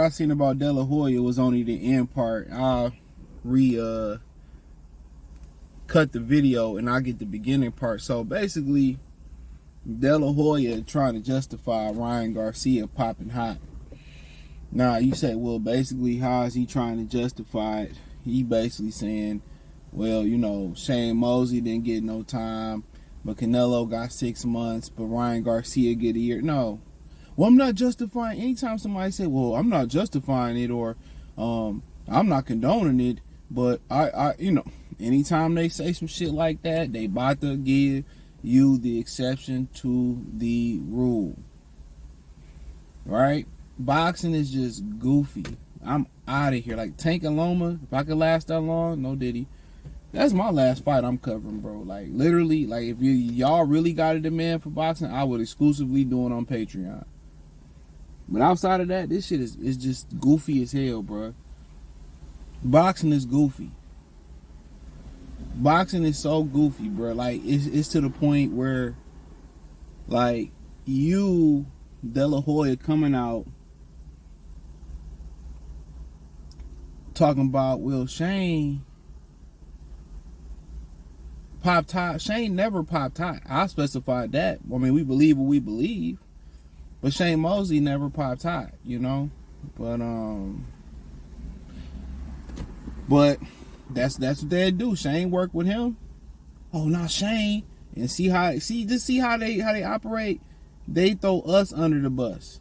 I seen about De La Hoya was only the end part. I'll cut the video and I get the beginning part. So basically, De La Hoya trying to justify Ryan Garcia popping hot. Now you say, well, basically, how is he trying to justify it? He basically saying, well, you know, Shane Mosley didn't get no time, but Canelo got 6 months, but Ryan Garcia get a year. No. Well, I'm not justifying. Anytime somebody say, well, I'm not justifying it, or I'm not condoning it, but I you know, anytime they say some shit like that, they about to give you the exception to the rule. Right? Boxing is just goofy. I'm out of here. Like Tank and Loma, if I could last that long, no diddy. That's my last fight I'm covering, bro. Like literally, like if y'all really got a demand for boxing, I would exclusively do it on Patreon. But outside of that, this shit is just goofy as hell, bro. Boxing is goofy. Boxing is so goofy, bro. Like it's to the point where, like, you, De La Hoya, coming out talking about, well, Shane popped hot. Shane never popped hot. I specified that. I mean, we believe what we believe. But Shane Mosley never popped hot, you know? But that's what they do. Shane worked with him. Oh, not Shane. And see how they operate. They throw us under the bus.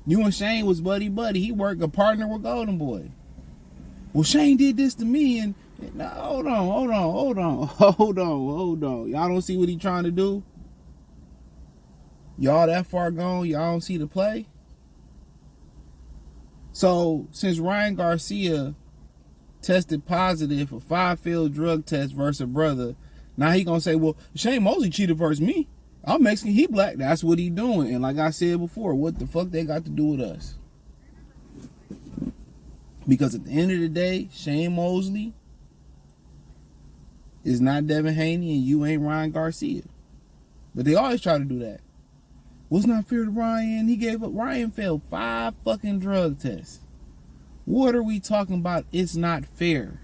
You and Shane was buddy. He worked a partner with Golden Boy. Well, Shane did this to me, and no, hold on. Y'all don't see what he trying to do? Y'all that far gone, y'all don't see the play? So, since Ryan Garcia tested positive for 5 failed drug tests versus a brother, now he gonna say, well, Shane Mosley cheated versus me. I'm Mexican, he black. That's what he doing. And like I said before, what the fuck they got to do with us? Because at the end of the day, Shane Mosley is not Devin Haney and you ain't Ryan Garcia. But they always try to do that. Well, it's not fair to Ryan. He gave up. Ryan failed 5 fucking drug tests. What are we talking about? It's not fair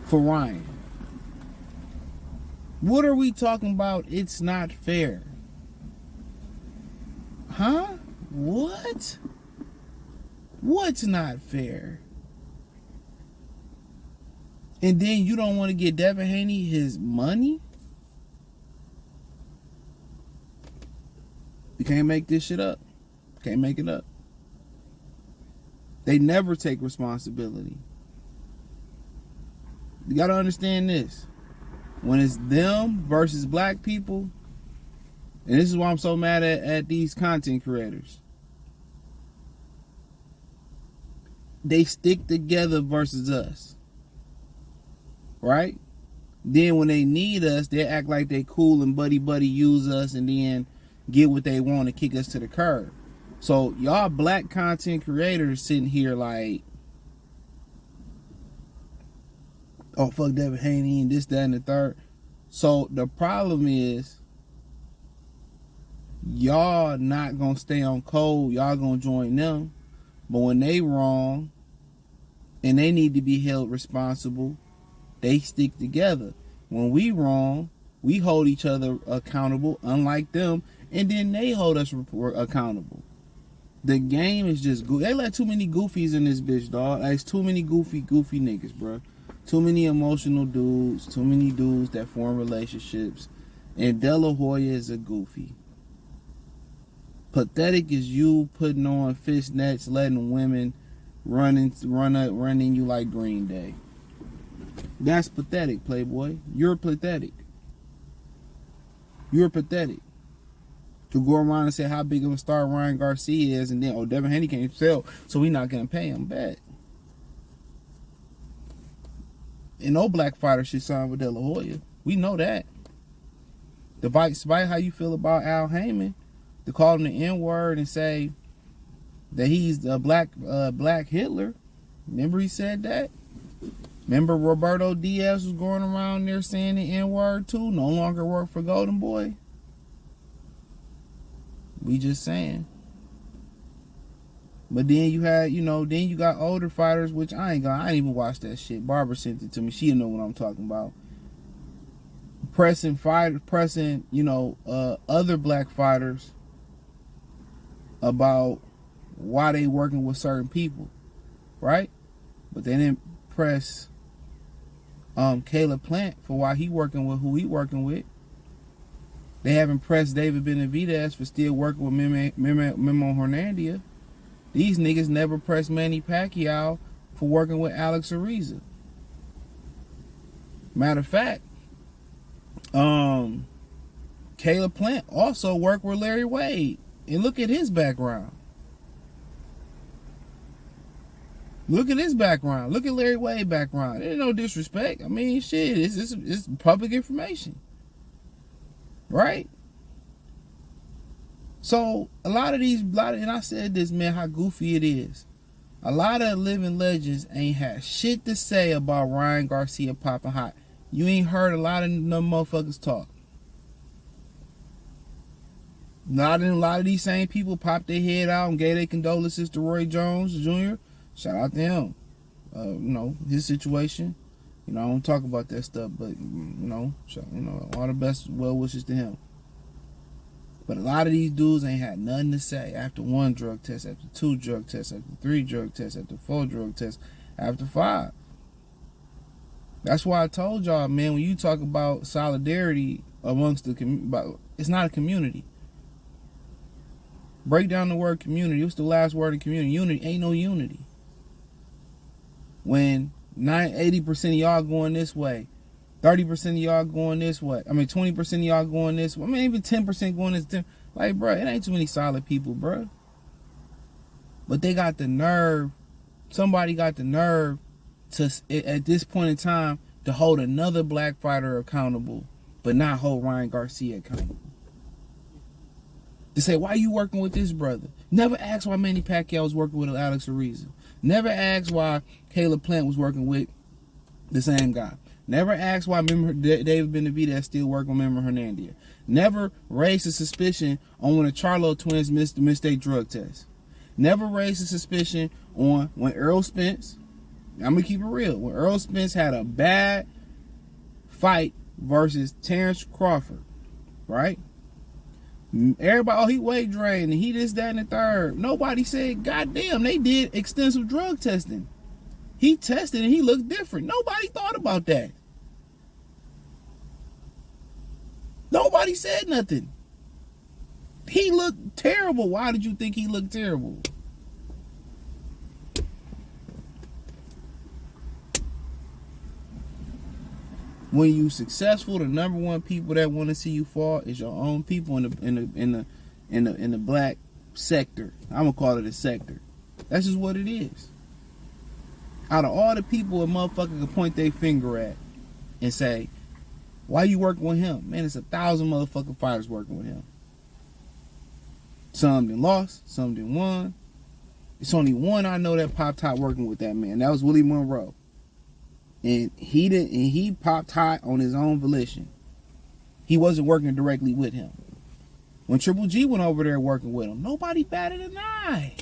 for Ryan. What are we talking about? It's not fair. Huh? What? What's not fair? And then you don't want to get Devin Haney his money? You can't make this shit up. Can't make it up. They never take responsibility. You gotta understand this. When it's them versus black people, and this is why I'm so mad at these content creators. They stick together versus us. Right? Then when they need us, they act like they cool and buddy use us and then get what they want and kick us to the curb. So y'all black content creators sitting here like, oh, fuck Devin Haney and this, that, and the third. So the problem is, y'all not gonna stay on code. Y'all gonna join them. But when they wrong and they need to be held responsible, they stick together. When we wrong, we hold each other accountable, unlike them, and then they hold us accountable. The game is just goofy. They let too many goofies in this bitch, dog. There's too many goofy niggas, bro. Too many emotional dudes. Too many dudes that form relationships. And De La Hoya is a goofy. Pathetic is you putting on fishnets, letting women run you like Green Day. That's pathetic, Playboy. You're pathetic. You're pathetic. To go around and say how big of a star Ryan Garcia is, and then, oh, Devin Haney can't sell, so we're not going to pay him back. And no black fighter should sign with De La Hoya. We know that. Despite how you feel about Al Haymon, to call him the N-word and say that he's the black Hitler. Remember he said that? Remember Roberto Diaz was going around there saying the N-word too? No longer work for Golden Boy? We just saying. But then you had, then you got older fighters, which I ain't even watch that shit. Barbara sent it to me. She know what I'm talking about. Pressing, other black fighters about why they working with certain people, right? But they didn't press Caleb Plant for why he working with who he working with. They haven't pressed David Benavidez for still working with Memo Hernandez. These niggas never pressed Manny Pacquiao for working with Alex Ariza. Matter of fact, Caleb Plant also worked with Larry Wade. And look at his background. Look at his background. Look at Larry Wade's background. There's no disrespect. I mean, shit, it's public information. Right? So, and I said this, man, how goofy it is. A lot of living legends ain't had shit to say about Ryan Garcia popping hot. You ain't heard a lot of them motherfuckers talk. A lot of these same people popped their head out and gave their condolences to Roy Jones Jr. Shout out to him. His situation. I don't talk about that stuff, but all the best well wishes to him. But a lot of these dudes ain't had nothing to say after 1 drug test, after 2 drug tests, after 3 drug tests, after 4 drug tests, after 5. That's why I told y'all, man, when you talk about solidarity amongst the community, it's not a community. Break down the word community. What's the last word in community? Unity. Ain't no unity. When 80% of y'all going this way, 30% of y'all going this way, 20% of y'all going this way, even 10% going this way. Like, bro, it ain't too many solid people, bro. But they got the nerve, somebody got the nerve to, at this point in time, to hold another black fighter accountable, but not hold Ryan Garcia accountable. To say, why you working with this brother? Never asked why Manny Pacquiao was working with Alex Ariza. Never asked why Caleb Plant was working with the same guy. Never asked why David Benavidez still working with Memo Hernandez. Never raised a suspicion on when the Charlo twins missed their drug test. Never raised a suspicion on when Earl Spence, I'm going to keep it real, when Earl Spence had a bad fight versus Terrence Crawford, right? Everybody, he weight drained and he this, that, and the third. Nobody said, goddamn, they did extensive drug testing. He tested and he looked different. Nobody thought about that. Nobody said nothing. He looked terrible. Why did you think he looked terrible? When you successful, the number one people that want to see you fall is your own people in the black sector. I'm gonna call it a sector. That's just what it is. Out of all the people a motherfucker can point their finger at and say, why you working with him? Man, it's 1,000 motherfucking fighters working with him. Some done lost, some done won. It's only one I know that popped hot working with that man. That was Willie Monroe. And he popped hot on his own volition. He wasn't working directly with him. When Triple G went over there working with him, nobody batted an eye.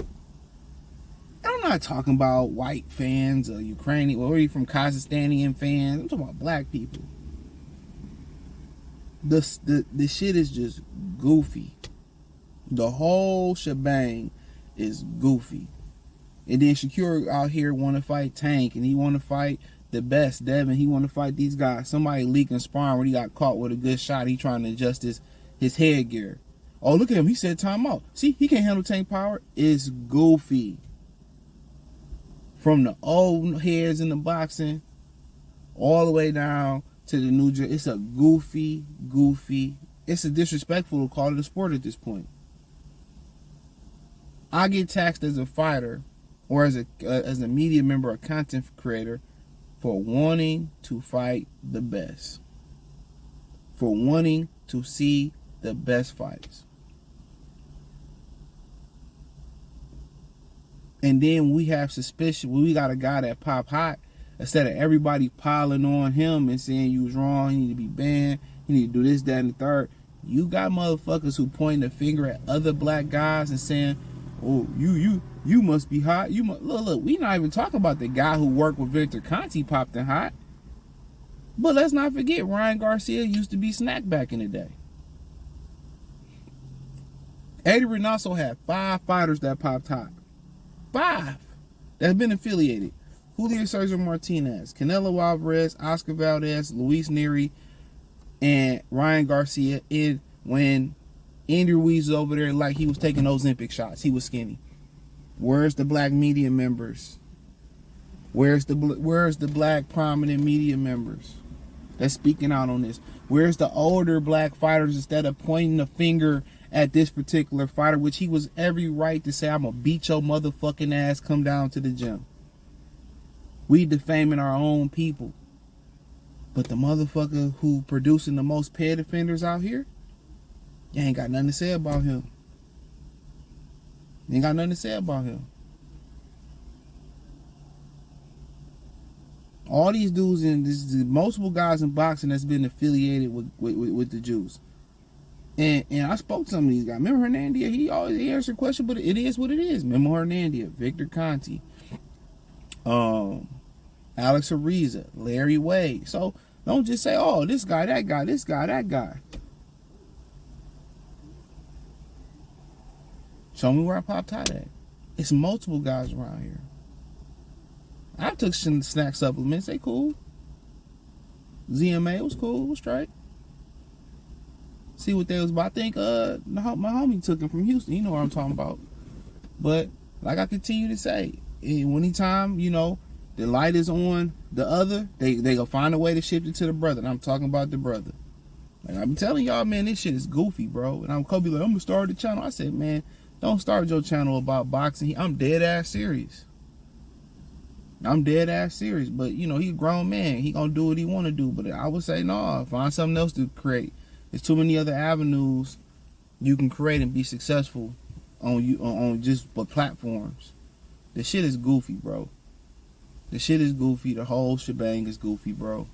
And I'm not talking about white fans or Ukrainian or even from Kazakhstanian fans. I'm talking about black people. The shit is just goofy. The whole shebang is goofy. And then Shakur out here want to fight Tank, and he want to fight the best Devin. He want to fight these guys. Somebody leaking sparring when he got caught with a good shot. He trying to adjust his headgear. Oh, look at him. He said timeout. See, he can't handle Tank power. It's goofy. From the old heads in the boxing all the way down to the new. It's a goofy. It's a disrespectful to call it a sport at this point. I get taxed as a fighter or as a media member or content creator for wanting to fight the best. For wanting to see the best fights. And then we have suspicion. We got a guy that pop hot. Instead of everybody piling on him and saying you was wrong, he need to be banned, he need to do this, that, and the third. You got motherfuckers who point the finger at other black guys and saying, Oh, you must be hot. Look. We not even talking about the guy who worked with Victor Conti popped in hot. But let's not forget, Ryan Garcia used to be Snack back in the day. Eddie Reynoso had 5 fighters that popped hot. 5 that's been affiliated. Julio Cesar Martinez, Canelo Alvarez, Oscar Valdez, Luis Nery, and Ryan Garcia. When Andy Ruiz was over there like he was taking Ozempic shots, he was skinny. Where's the black media members? Where's the black prominent media members that's speaking out on this? Where's the older black fighters instead of pointing the finger at this particular fighter, which he was every right to say, I'm gonna beat your motherfucking ass, come down to the gym. We defaming our own people. But the motherfucker who producing the most PED offenders out here, you ain't got nothing to say about him. You ain't got nothing to say about him. All these dudes in this, multiple guys in boxing that's been affiliated with the Jews. And I spoke to some of these guys. Remember Hernandez? He always answered questions, but it is what it is. Remember Hernandez, Victor Conti, Alex Ariza, Larry Wade. So don't just say, oh, this guy, that guy, this guy, that guy. Show me where I popped hot at. It's multiple guys around here. I took some snack supplements. They cool. ZMA was cool. It was straight. See what they was about. I think my homie took him from Houston. You know what I'm talking about. But like I continue to say, anytime, the light is on the other, they gonna find a way to shift it to the brother. And I'm talking about the brother. Like I'm telling y'all, man, this shit is goofy, bro. And I'm Kobe like, I'm gonna start the channel. I said, man, don't start your channel about boxing. I'm dead ass serious. I'm dead ass serious. But he a grown man. He gonna do what he wanna do. But I would say no, find something else to create. There's too many other avenues you can create and be successful on just platforms. The shit is goofy, bro. The shit is goofy. The whole shebang is goofy, bro.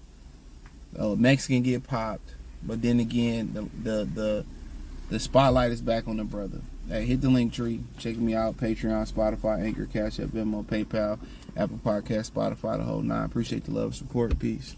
Mexican get popped, but then again, the spotlight is back on the brother. Hey, hit the link tree. Check me out. Patreon, Spotify, Anchor, Cash App, Venmo, PayPal, Apple Podcast, Spotify, the whole 9. Appreciate the love and support. Peace.